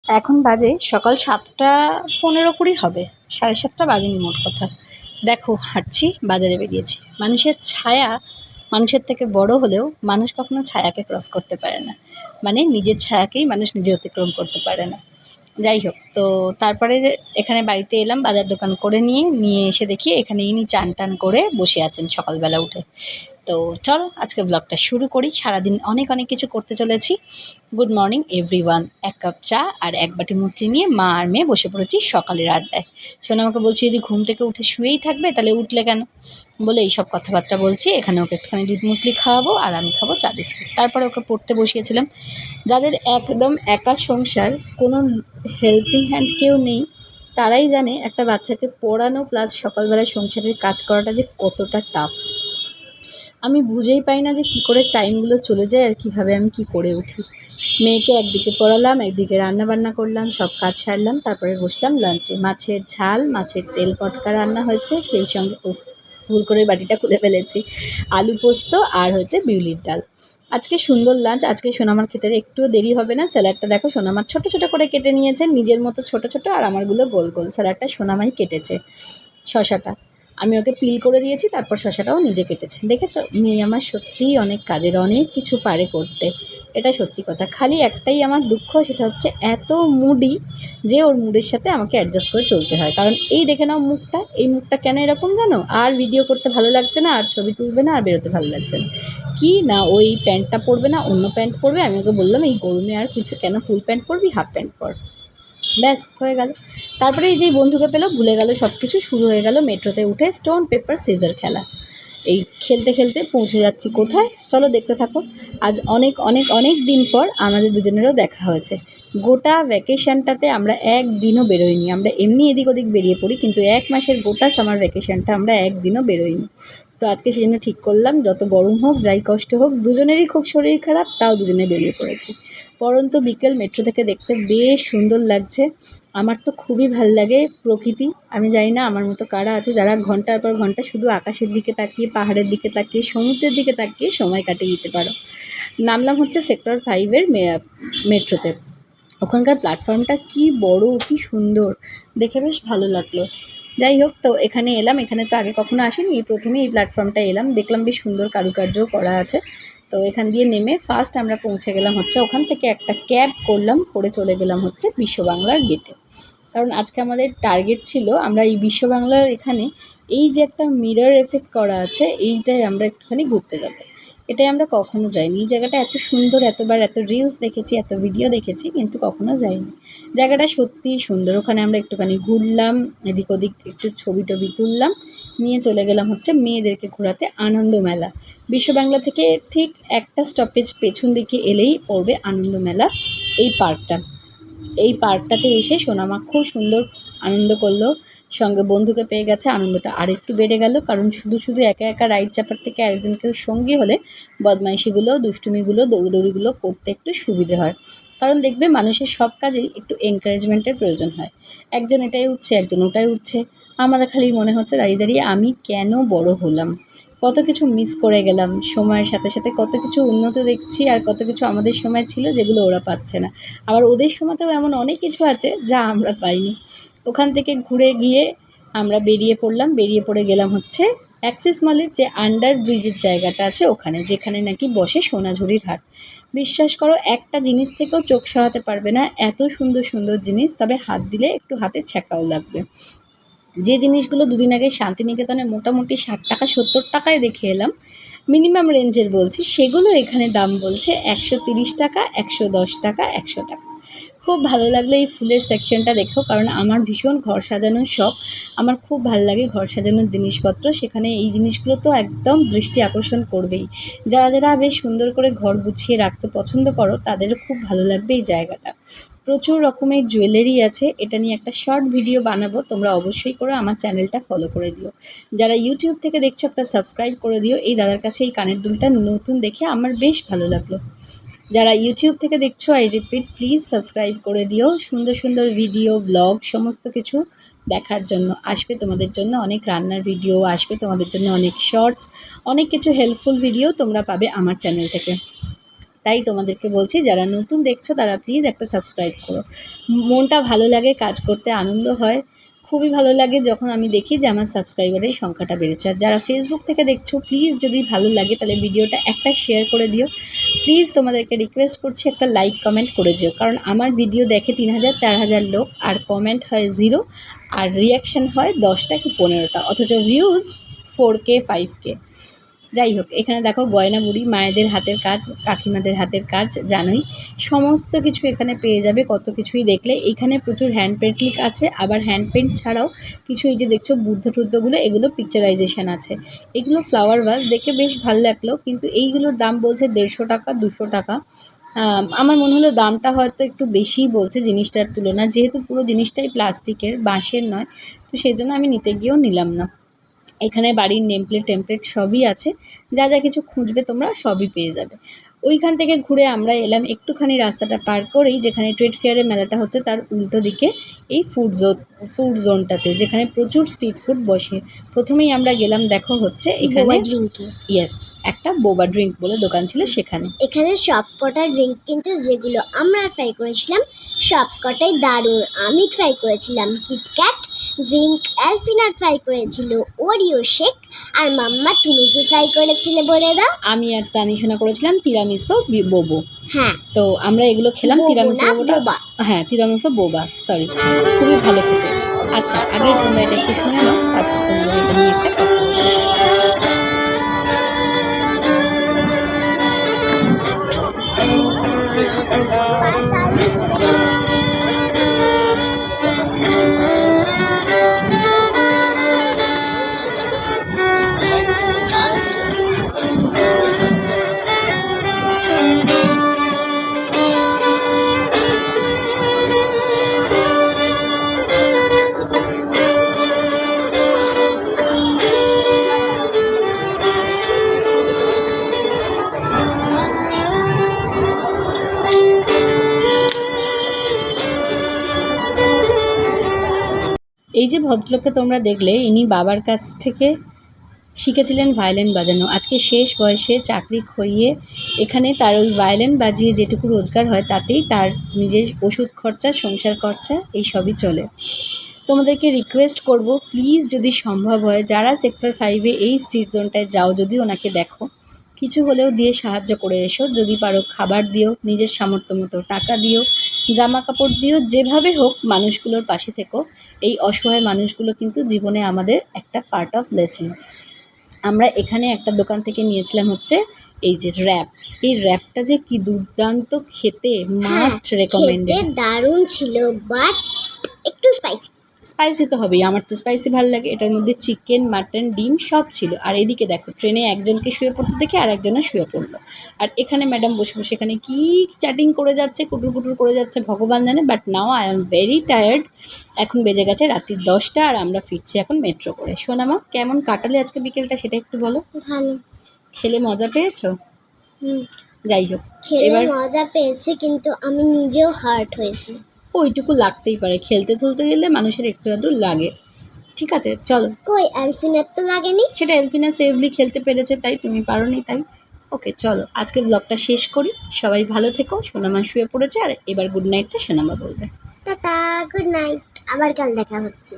এখন বাজে সকাল ৭টা ১৫ হবে, ৭:৩০ বাজেনি মোট কথা। দেখো হাঁটছি, বাজারে বেরিয়েছি। মানুষের ছায়া মানুষের থেকে বড় হলেও মানুষ কখনো ছায়াকে ক্রস করতে পারে না, মানে নিজের ছায়াকেই মানুষ নিজে অতিক্রম করতে পারে না। যাই হোক, তো তারপরে যে এখানে বাড়িতে এলাম, বাজার দোকান করে নিয়ে এসে দেখি এখানে ইনি চান টান করে বসে আছেন সকালবেলা উঠে। তো চলো আজকে ব্লগটা শুরু করি। সারাদিন অনেক কিছু করতে চলেছি। Good morning everyone. 1 কাপ চা আর 1 বাটি মুসলি নিয়ে মা আর মেয়ে বসে পড়েছি সকালের আড্ডায়। সোনা আমাকে বলছি, যদি ঘুম থেকে উঠে শুয়েই থাকবে তাহলে উঠলে কেন, বলে এইসব কথাবার্তা বলছি। এখানে ওকে একটুখানি দুধ মুসলি খাওয়াবো আর আমি খাবো চা বিস্কুট। তারপরে ওকে পড়তে বসিয়েছিলাম। যাদের একদম একা সংসার, কোনো হেল্পিং হ্যান্ড কেউ নেই, তারাই জানে একটা বাচ্চাকে পড়ানো প্লাস সকালবেলায় সংসারের কাজ করাটা যে কতটা টাফ। আমি বুঝেই পাই না যে কী করে টাইমগুলো চলে যায় আর কীভাবে আমি কী করে উঠি। মেয়েকে একদিকে পড়ালাম, একদিকে রান্নাবান্না করলাম, সব কাজ সারলাম, তারপরে বসলাম লাঞ্চে। মাছের ঝাল, মাছের তেল পটকা রান্না হয়েছে, সেই সঙ্গে ভুল করে বাটিটা খুলে ফেলেছি, আলু পোস্ত আর হচ্ছে বিউলির ডাল। আজকে সুন্দর লাঞ্চ। আজকে সোনামার খেতে একটুও দেরি হবে না। স্যালাডটা দেখো, সোনামার ছোটো ছোটো করে কেটে নিয়েছে, নিজের মতো ছোটো ছোটো, আর আমারগুলো গোল গোল। স্যালাডটা সোনামাই কেটেছে। শশাটা আমি ওকে পিল করে দিয়েছি, তারপর শশাটাও নিজে কেটেছে। দেখেছো, মেয়ে আমার সত্যিই অনেক কাজের, অনেক কিছু পারে করতে, এটা সত্যি কথা। খালি একটাই আমার দুঃখ, সেটা হচ্ছে এত মুডি যে ওর মুডের সাথে আমাকে অ্যাডজাস্ট করে চলতে হয়। কারণ এই দেখে নাও মুখটা, এই মুখটা কেন এরকম জানো? আর ভিডিও করতে ভালো লাগছে না, আর ছবি তুলবে না, আর বেরোতে ভালো লাগছে না। কি না ওই প্যান্টটা পরবে না, অন্য প্যান্ট পরবে। আমি ওকে বললাম, এই গরমে আর কিছু কেন ফুল প্যান্ট পরবি, হাফ প্যান্ট পর। ব্যাস হয়ে গেল। তারপরে এই যে বন্ধুকে পেলো, ভুলে গেল সব কিছু। শুরু হয়ে গেল মেট্রোতে উঠে স্টোন পেপার সিজার খেলা। এই খেলতে খেলতে পৌঁছে যাচ্ছি কোথায়, চলো দেখতে থাকো। আজ অনেক দিন পর আমাদের দুজনেরও দেখা হয়েছে। গোটা ভ্যাকেশানটাতে আমরা একদিনও বেরোইনি। আমরা এমনি এদিক ওদিক বেরিয়ে পড়ি, কিন্তু 1 মাসের গোটা সামার ভ্যাকেশানটা আমরা একদিনও বেরোইনি। তো আজকে সেজন্য ঠিক করলাম, যত গরম হোক, যাই কষ্ট হোক, দুজনেরই খুব শরীর খারাপ, তাও দুজনে বেরিয়ে পড়েছি। পরন্ত বিকেল মেট্রো থেকে দেখতে বেশ সুন্দর লাগছে। আমার তো খুবই ভাল লাগে প্রকৃতি। আমি জানি না আমার মতো কারা আছো যারা ঘন্টার পর ঘন্টা শুধু আকাশের দিকে তাকিয়ে, পাহাড়ের দিকে তাকিয়ে, সমুদ্রের দিকে তাকিয়ে সময় কাটিয়ে দিতে পারো। নামলাম হচ্ছে সেক্টর 5-এর মেট্রোতে। ওখানকার প্ল্যাটফর্মটা কি বড়, কি সুন্দর, দেখে বেশ ভালো লাগলো। যাই হোক, তো এখানে এলাম। এখানে তো আগে কখনো আসিনি, প্রথমেই এই প্ল্যাটফর্মটায় এলাম, দেখলাম বেশ সুন্দর কারুকার্যও করা আছে। তো এখান দিয়ে নেমে ফার্স্ট আমরা পৌঁছে গেলাম হচ্ছে, ওখান থেকে একটা ক্যাব করলাম, করে চলে গেলাম হচ্ছে বিশ্ব বাংলার গেটে। কারণ আজকে আমাদের টার্গেট ছিল, আমরা এই বিশ্ব বাংলার এখানে এই যে একটা মিরর এফেক্ট করা আছে, এইটাই আমরা একটুখানি ঘুরতে যাবো। এটাই আমরা কখনো যাইনি। এই জায়গাটা এত সুন্দর, এতবার এত রিলস দেখেছি, এত ভিডিও দেখেছি, কিন্তু কখনো যাইনি। জায়গাটা সত্যিই সুন্দর। ওখানে আমরা একটুখানি ঘুরলাম, এদিক ওদিক একটু ছবি টবি তুললাম, নিয়ে চলে গেলাম হচ্ছে মেয়েদেরকে ঘোরাতে আনন্দ মেলা। বিশ্ব বাংলা থেকে ঠিক একটা স্টপেজ পেছন দিকে এলেই পড়বে আনন্দ মেলা, এই পার্কটা। এই পার্কটাতে এসে সোনামা খুব সুন্দর আনন্দ করলো, সঙ্গে বন্ধুকে পেয়ে গেছে, আনন্দটা আরেকটু বেড়ে গেল। কারণ শুধু একা একা রাইড চাপার থেকে একজন কেউ সঙ্গী হলে বদমাইশিগুলো, দুষ্টুমিগুলো, দৌড়দৌড়িগুলো করতে একটু সুবিধে হয়। কারণ দেখবে মানুষের সব কাজেই একটু এনকারেজমেন্টের প্রয়োজন হয়। একজন এটাই উঠছে, একজন ওটাই উঠছে, আমাদের খালি মনে হচ্ছে দাঁড়িয়ে দাঁড়িয়ে আমি কেন বড় হলাম, কত কিছু মিস করে গেলাম। সময়ের সাথে সাথে কত কিছু উন্নত দেখছি, আর কত কিছু আমাদের সময় ছিল যেগুলো ওরা পাচ্ছে না। আবার ওদের সময়তেও এমন অনেক কিছু আছে যা আমরা পাইনি। ওখান থেকে ঘুরে গিয়ে আমরা বেরিয়ে পড়লাম। বেরিয়ে পড়ে গেলাম হচ্ছে অ্যাক্সিস মলের যে আন্ডার ব্রিজের জায়গাটা আছে ওখানে, যেখানে নাকি বসে সোনাঝুরির হাট। বিশ্বাস করো, একটা জিনিস থেকেও চোখ সরাতে পারবে না, এত সুন্দর সুন্দর জিনিস। তবে হাত দিলে একটু হাতে ছ্যাঁকাও লাগবে। যে জিনিসগুলো দুদিন আগে শান্তিনিকেতনে মোটামুটি 60 টাকা 70 টাকায় দেখে এলাম, মিনিমাম রেঞ্জের বলছি, সেগুলো এখানে দাম বলছে 130 টাকা, 110 টাকা, 100 টাকা। খুব ভালো লাগলো এই ফুলের সেকশনটা দেখো, কারণ আমার ভীষণ ঘর সাজানোর শখ। আমার খুব ভালো লাগে ঘর সাজানোর জিনিসপত্র। সেখানে এই জিনিসগুলো তো একদম দৃষ্টি আকর্ষণ করবেই। যারা বেশ সুন্দর করে ঘর গুছিয়ে রাখতে পছন্দ করো, তাদেরও খুব ভালো লাগবে এই জায়গাটা। প্রচুর রকমের জুয়েলারি আছে। এটা নিয়ে একটা শর্ট ভিডিও বানাবো, তোমরা অবশ্যই করে আমার চ্যানেলটা ফলো করে দিও। যারা ইউটিউব থেকে দেখছো, একটা সাবস্ক্রাইব করে দিও। এই দাদার কাছে এই কানের দুলটা নতুন দেখে আমার বেশ ভালো লাগলো। যারা ইউটিউব থেকে দেখছো, আই রিপিট, প্লিজ সাবস্ক্রাইব করে দিও। সুন্দর সুন্দর ভিডিও, ব্লগ, সমস্ত কিছু দেখার জন্য আসবে তোমাদের জন্য অনেক রান্নার ভিডিও আসবে, তোমাদের জন্য অনেক শর্টস, অনেক কিছু হেল্পফুল ভিডিও তোমরা পাবে আমার চ্যানেল থেকে। তাই তোমাদেরকে বলছি, যারা নতুন দেখছো তারা প্লিজ একটা সাবস্ক্রাইব করো। মনটা ভালো লাগে, কাজ করতে আনন্দ হয়, খুবই ভালো লাগে যখন আমি দেখি যে আমার সাবস্ক্রাইবারের সংখ্যাটা বেড়েছে। আর যারা ফেসবুক থেকে দেখছো প্লিজ যদি ভালো লাগে তাহলে ভিডিওটা একটা শেয়ার করে দিও। প্লিজ তোমাদেরকে রিকোয়েস্ট করছি একটা লাইক কমেন্ট করে দিও, কারণ আমার ভিডিও দেখে 3000 4000 লোক, আর কমেন্ট হয় 0, আর রিয়াকশান হয় 10টা কি 15টা, অথচ ভিউজ 4K 5K। যাই হোক, এখানে দেখো গয়না বুড়ি, মায়েদের হাতের কাজ, কাকিমাদের হাতের কাজ জানোই, সমস্ত কিছু এখানে পেয়ে যাবে। কত কিছুই দেখলে এখানে প্রচুর হ্যান্ড পেন্টিং আছে, আবার হ্যান্ড পেন্ট ছাড়াও কিছু এই যে দেখছো বুদ্ধ টুদ্ধগুলো, এগুলো পিকচারাইজেশন আছে। এগুলো ফ্লাওয়ার ভাস, দেখে বেশ ভালো লাগলো, কিন্তু এইগুলোর দাম বলছে 150 টাকা 200 টাকা। আমার মনে হলো দামটা হয়তো একটু বেশিই বলছে জিনিসটার তুলনা, যেহেতু পুরো জিনিসটাই প্লাস্টিকের, বাঁশের নয়, তো সেই জন্য আমি নিতে গিয়েও নিলাম না। এখানে বাড়ির নেমপ্লেট টেমপ্লেট সবই আছে, যা যা কিছু খুঁজবে তোমরা সবই পেয়ে যাবে। ওইখান থেকে ঘুরে আমরা এলাম একটুখানি রাস্তাটা পার করেই, যেখানে ট্রেড ফেয়ারের মেলাটা হচ্ছে তার উল্টো দিকে এই ফুড জোনটাতে, যেখানে প্রচুর স্ট্রিট ফুড বসে। প্রথমেই আমরা গেলাম, দেখো হচ্ছে এখানে ইয়েস, একটা বোবা ড্রিঙ্ক বলে দোকান ছিল সেখানে। এখানে সবকটা ড্রিঙ্ক কিন্তু যেগুলো আমরা ট্রাই করেছিলাম সবকটাই দারুণ। আমি ট্রাই করেছিলাম কিটক্যাট ড্রিঙ্ক, অ্যালফিনা ট্রাই করেছিল ওরিও শেক, আর মাম্মা তুমি কি ট্রাই করেছিলে বলে দাও? আমি আর তানিশোনা করেছিলাম তিরামিসু বোবো। হ্যাঁ, তো আমরা এগুলো খেলাম, তিরামিসু বোবা, হ্যাঁ তিরামিসু বোবা, সরি, খুবই ভালো খেতে। আচ্ছা, আগে তোমরা এটা একটু শুনে নাও, তারপর তোমরা এটা নিয়ে একটা কথা বলবো। এই যে ভদ্রলোককে তোমরা দেখলে, ইনি বাবার কাছ থেকে শিখেছিলেন ভায়োলিন বাজানো। আজকে শেষ বয়সে চাকরি খইয়ে এখানে তার ওই ভায়োলিন বাজিয়ে যেটুকু রোজগার হয় তাতেই তার নিজের ওষুধ খরচা, সংসার খরচা এই সবই চলে। তোমাদেরকে রিকোয়েস্ট করব, প্লিজ যদি সম্ভব হয় যারা সেক্টর 5-এ এই স্ট্রিট জোনটায় যাও, যদি ওনাকে দেখো কিছু হলেও দিয়ে সাহায্য করে এসো। যদি পারো খাবার দিও, নিজের সামর্থ্য মতো টাকা দিও, জামা কাপড় দিও, যেভাবে হোক মানুষগুলোর পাশে থেকো। এই অসহায় মানুষগুলো কিন্তু জীবনে আমাদের একটা পার্ট অফ লেসন। আমরা এখানে একটা দোকান থেকে নিয়েছিলাম হচ্ছে এই যে র্যাপ, এই র্যাপটা যে কি দুর্দান্ত খেতে, মাস্ট রেকমেন্ডেড। খেতে দারুণ ছিল, বাট একটু স্পাইসি। স্পাইসি তো হবেই, আমার তো স্পাইসি ভালো লাগে। এটার মধ্যে চিকেন, মাটন, ডিম সব ছিল। আর এদিকে দেখো ট্রেনে একজনকে শুয়ে পড়তে দেখে আর একজনে শুয়ে পড়লো। আর এখানে ম্যাডাম বসে বসে এখানে কী চ্যাটিং করে যাচ্ছে, কুটুর কুটুর করে যাচ্ছে, ভগবান জানে। But now I am very tired. এখন বেজে গেছে রাত্রির 10টা, আর আমরা ফিরছি এখন মেট্রো করে। সোনামা, কেমন কাটালে আজকে বিকেলটা সেটা একটু বলো। ভালো, খেলে মজা পেয়েছো? যাই হোক, খেলে এবার মজা পেয়েছি, কিন্তু আমি নিজেও হার্ট হয়েছি। ওইটুকু লাগতেই পারে, খেলতে তুলতে গেলে মানুষের একটু আধটু লাগে। ঠিক আছে, চলো। কই অ্যালফিনার তো লাগেনি। সেটা এলফিনা সেফলি খেলতে পেরেছে, তাই তুমি পারোনি তাই। ওকে, চলো আজকে ব্লগটা শেষ করি। সবাই ভালো থেকো। সোনামা শুয়ে পড়েছে, আর এবার গুড নাইটটা সোনামা বলবে। টাটা, গুড নাইট, আবার কাল দেখা হচ্ছে।